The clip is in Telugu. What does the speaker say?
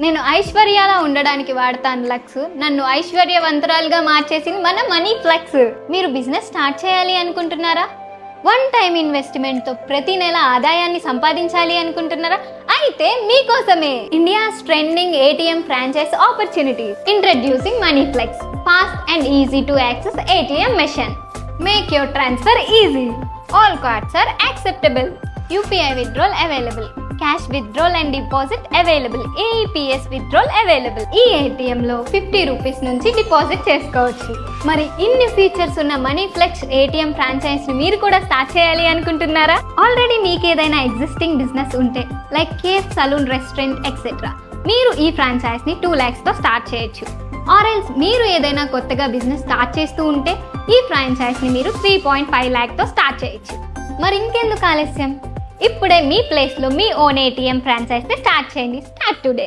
నేను ఐశ్వర్యలా ఉండడానికి వాడతాను లక్స్. నన్ను ఐశ్వర్యవంతురాలుగా మార్చేసింది మన మనీ ఫ్లెక్స్. మీరు బిజినెస్ స్టార్ట్ చేయాలి అనుకుంటున్నారా? వన్ టైం ఇన్వెస్ట్మెంట్తో ప్రతి నెల ఆదాయాన్ని సంపాదించాలి అనుకుంటున్నారా? అయితే మీకోసమే India's trending ATM franchise opportunities. Introducing money flex, fast and easy to access ATM machine. Make your transfer easy. All cards are acceptable. UPI withdrawal available. Cash withdrawal and deposit available. AEPS withdrawal available. ఈ ATM లో 50 రూపీస్ నుంచి డిపాజిట్ చేసుకోవచ్చు. మరి ఇన్ని ఫీచర్స్ ఉన్న మనీ ఫ్లెక్స్ ATM ఫ్రాంచైజ్ ని మీరు కూడా స్టార్ట్ చేయాలి అనుకుంటున్నారా? ఆల్రెడీ మీకు ఏదైనా ఎగ్జిస్టింగ్ బిజినెస్ ఉంటే like cafe, salon, restaurant etcetera, మీరు ఈ ఫ్రాంచైజ్ ని 2 lakhs తో స్టార్ట్ చేయొచ్చు. ఆర్ఎల్స్ మీరు ఏదైనా కొత్తగా బిజినెస్ స్టార్ట్ చేస్తూ ఉంటే ఈ ఫ్రాంచైజ్ ని మీరు 3.5 lakh తో స్టార్ట్ చేయొచ్చు. మరి ఇంకెందుకు ఆలస్యం? ఇప్పుడే మీ ప్లేస్లో మీ ఓన్ ATM ఫ్రాంచైజ్ని స్టార్ట్ చేయండి. Start today.